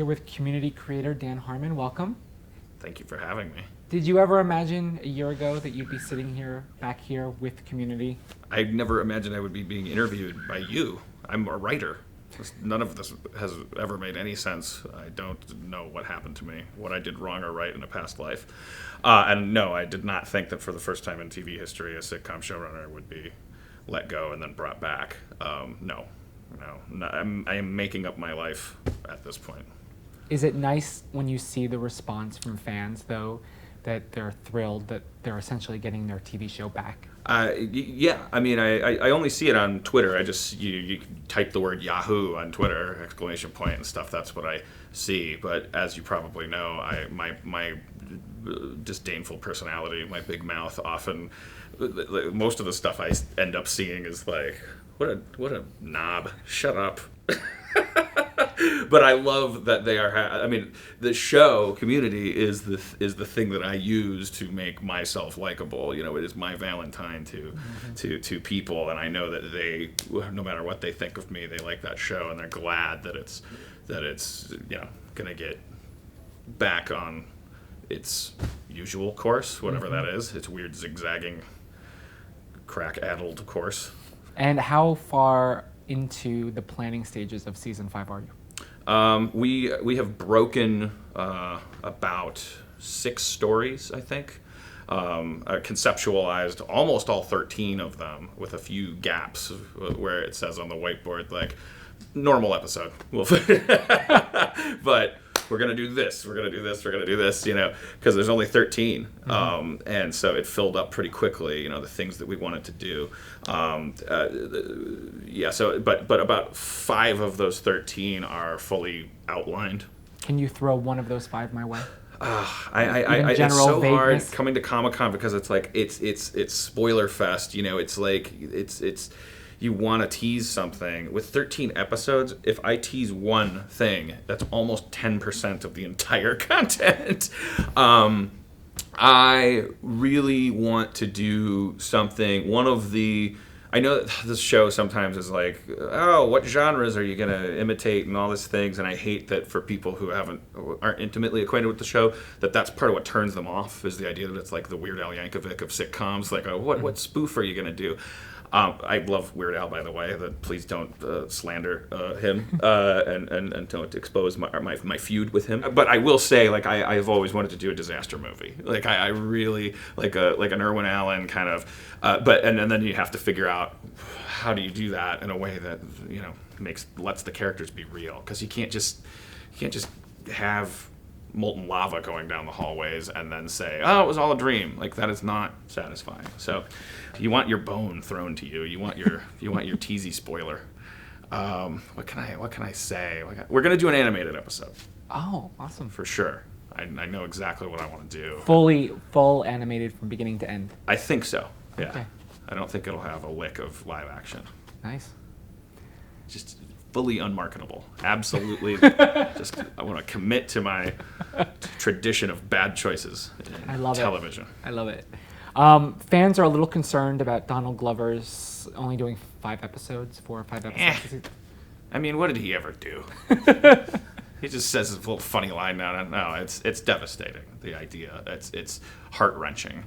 here with community creator Dan Harmon. Welcome. Thank you for having me. Did you ever imagine a year ago that you'd be sitting here, back here with community? I never imagined I would be being interviewed by you. I'm a writer. None of this has ever made any sense. I don't know what happened to me, what I did wrong or right in a past life. And no, I did not think that for the first time in TV history, a sitcom showrunner would be let go and then brought back. No. I am making up my life at this point. Is it nice when you see the response from fans, though, that they're thrilled that they're essentially getting their TV show back? Yeah, I mean, I only see it on Twitter. I just, you type the word Yahoo on Twitter, exclamation point and stuff, that's what I see. But as you probably know, my disdainful personality, my big mouth, often, most of the stuff I end up seeing is like, what a knob, shut up. But I love that they are. I mean, the show Community is the thing that I use to make myself likable. You know, it is my Valentine to people, and I know that they, no matter what they think of me, they like that show, and they're glad that it's gonna get back on its usual course, whatever that is. Its weird zigzagging, crack-addled course. And how far into the planning stages of season 5 are you? We have broken about 6 stories, I think. Conceptualized almost all 13 of them with a few gaps where it says on the whiteboard, like, normal episode. But we're going to do this, we're going to do this, we're going to do this, because there's only 13. And so it filled up pretty quickly, the things that we wanted to do. But about 5 of those 13 are fully outlined. Can you throw one of those 5 my way? It's so hard coming to Comic-Con because it's like it's spoiler fest. It's like it's you want to tease something. With 13 episodes, if I tease one thing, that's almost 10% of the entire content. I really want to do something. I know that this show sometimes is like, oh, what genres are you going to imitate and all these things, and I hate that for people who aren't intimately acquainted with the show, that's part of what turns them off, is the idea that it's like the Weird Al Yankovic of sitcoms, like, what spoof are you going to do? I love Weird Al, by the way. Please don't slander him and don't expose my feud with him. But I will say, like, I've always wanted to do a disaster movie. Like, I really like an Irwin Allen kind of. And then you have to figure out how do you do that in a way that lets the characters be real, because you can't just have molten lava going down the hallways and then say, oh, it was all a dream. Like, that is not satisfying. So you want your bone thrown to you. You want your teasy spoiler. What can I say? We're going to do an animated episode. Oh, awesome. For sure. I know exactly what I want to do. Full animated from beginning to end. I think so. Yeah. Okay. I don't think it'll have a lick of live action. Nice. Just fully unmarketable. Absolutely. I want to commit to my tradition of bad choices in television. I love it. Fans are a little concerned about Donald Glover's only doing 5 episodes, 4 or 5 episodes. I mean, what did he ever do? He just says his little funny line now. No, it's devastating. The idea, it's heart-wrenching.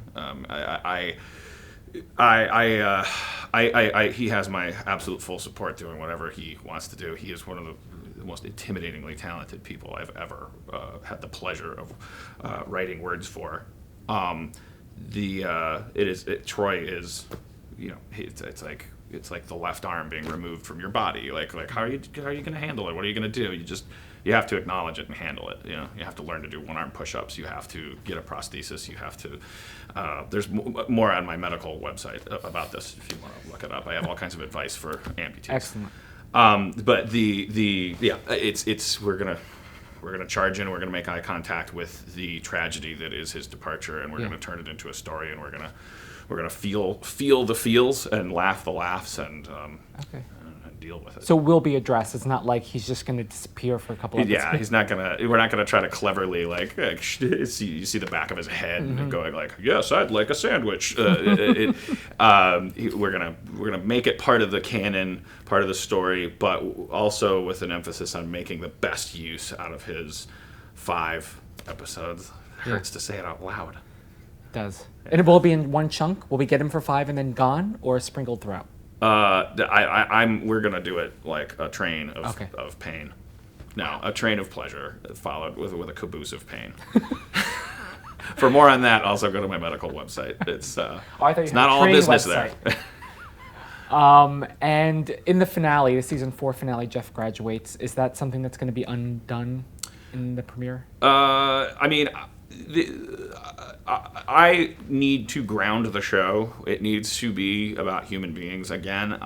He has my absolute full support doing whatever he wants to do. He is one of the most intimidatingly talented people I've ever had the pleasure of writing words for. Troy is, it's like the left arm being removed from your body. Like how are you going to handle it? What are you going to do? You have to acknowledge it and handle it. You have to learn to do one-arm push-ups. You have to get a prosthesis. You have to. There's more on my medical website about this if you want to look it up. I have all kinds of advice for amputees. Excellent. But we're gonna charge in. We're gonna make eye contact with the tragedy that is his departure, and we're gonna turn it into a story, and we're gonna feel the feels and laugh the laughs and deal with it. So will be addressed. It's not like he's just going to disappear for a couple of Yeah, he's not gonna. We're not gonna try to cleverly you see the back of his head and going like, "Yes, I'd like a sandwich." We're gonna make it part of the canon, part of the story, but also with an emphasis on making the best use out of his 5 episodes. It hurts to say it out loud. Does. And it will be in one chunk? Will we get him for 5 and then gone, or sprinkled throughout? We're gonna do it like a train of pain. No, a train of pleasure followed with a caboose of pain. For more on that, also go to my medical website. It's it's not all business website there. And in the finale, the season 4 finale, Jeff graduates. Is that something that's going to be undone in the premiere? I mean, I need to ground the show. It needs to be about human beings again.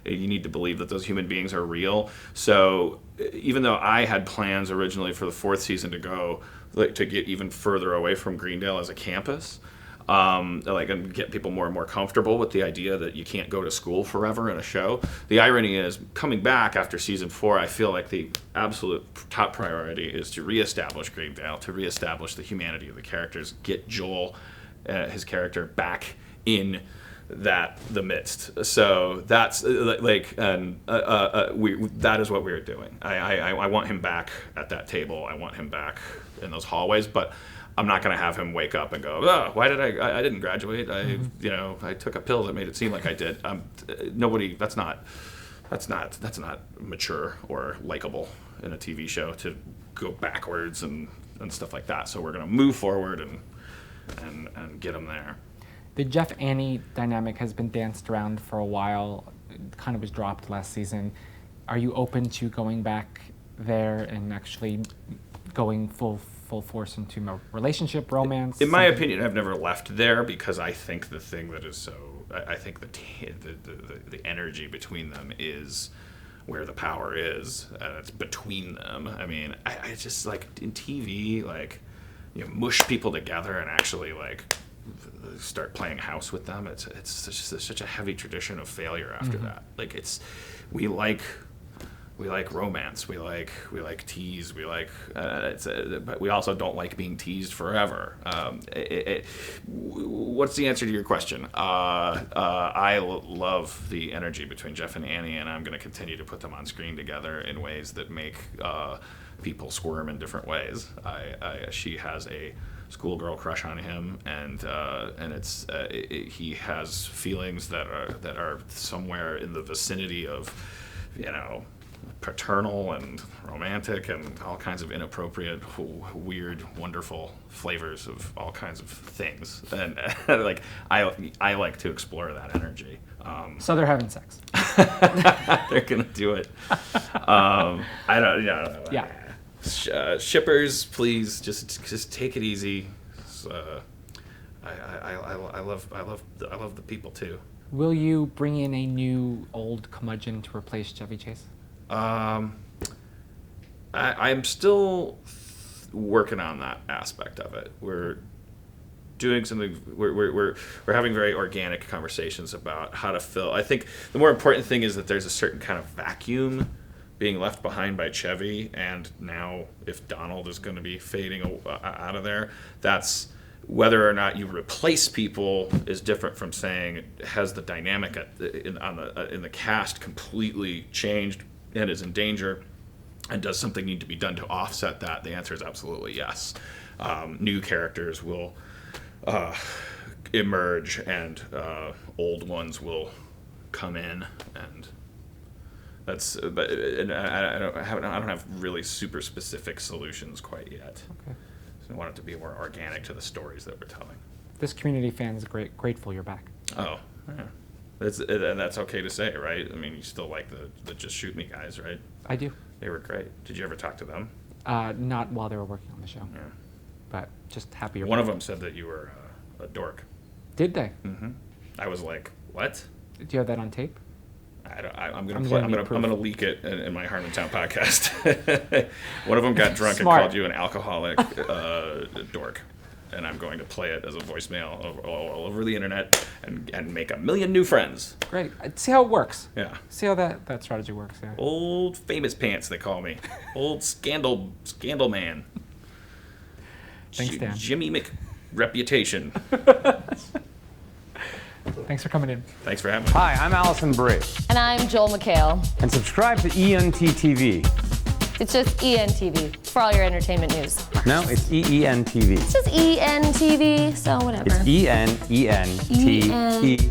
You need to believe that those human beings are real. So even though I had plans originally for the 4th season to go to get even further away from Greendale as a campus, and get people more and more comfortable with the idea that you can't go to school forever in a show. The irony is, coming back after season 4, I feel like the absolute top priority is to reestablish Greendale, to reestablish the humanity of the characters, get Joel, his character, back in the midst. So that's that is what we're doing. I want him back at that table. I want him back in those hallways, but I'm not going to have him wake up and go, "Oh, why did I didn't graduate? I took a pill that made it seem like I did." Nobody. That's not mature or likable in a TV show to go backwards and stuff like that. So we're going to move forward and get him there. The Jeff Annie dynamic has been danced around for a while. It kind of was dropped last season. Are you open to going back there and actually going full force into a relationship, romance? In my opinion, I've never left there because I think the thing that is I think the energy between them is where the power is, and it's between them. I mean, I just like in TV, mush people together and actually start playing house with them. It's such a heavy tradition of failure after that. We like romance. We like tease. But we also don't like being teased forever. What's the answer to your question? I love the energy between Jeff and Annie, and I'm going to continue to put them on screen together in ways that make people squirm in different ways. She has a schoolgirl crush on him, and he has feelings that are somewhere in the vicinity of, paternal and romantic and all kinds of inappropriate, weird, wonderful flavors of all kinds of things. And I like to explore that energy. So they're having sex. They're gonna do it. I don't. Yeah. Shippers, please just take it easy. I love the people too. Will you bring in a new old curmudgeon to replace Chevy Chase? I'm still working on that aspect of it. We're doing something. We're having very organic conversations about how to fill. I think the more important thing is that there's a certain kind of vacuum being left behind by Chevy, and now if Donald is going to be fading out of there, that's whether or not you replace people is different from saying has the dynamic in the cast completely changed and is in danger, and does something need to be done to offset that? The answer is absolutely yes. New characters will emerge, and old ones will come in, and that's. And I don't have really super specific solutions quite yet. Okay. So I want it to be more organic to the stories that we're telling. This community fan is grateful you're back. Oh, yeah. And that's okay to say, right? I mean, you still like the Just Shoot Me guys, right? I do. They were great. Did you ever talk to them? Not while they were working on the show. Yeah. But just happy you're One back. of them said that you were a dork. Did they? Mm-hmm. I was like, what? Do you have that on tape? I'm gonna leak it in my Harmontown podcast. One of them got drunk Smart. and called you an alcoholic dork, and I'm going to play it as a voicemail all over the internet and make a million new friends. Great. See how it works. Yeah. See how that strategy works. Yeah. Old famous pants, they call me. Old scandal man. Thanks, Dan. Jimmy McReputation. Thanks for coming in. Thanks for having me. Hi, I'm Allison Bray. And I'm Joel McHale. And subscribe to ENT TV. It's just ENTV for all your entertainment news. No, it's EENTV. It's just ENTV, so whatever. It's ENENTEVE.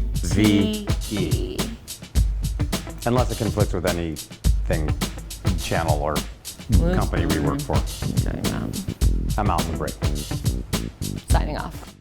Unless it conflicts with anything, channel or company we work for. I'm Allison Bray. Signing off.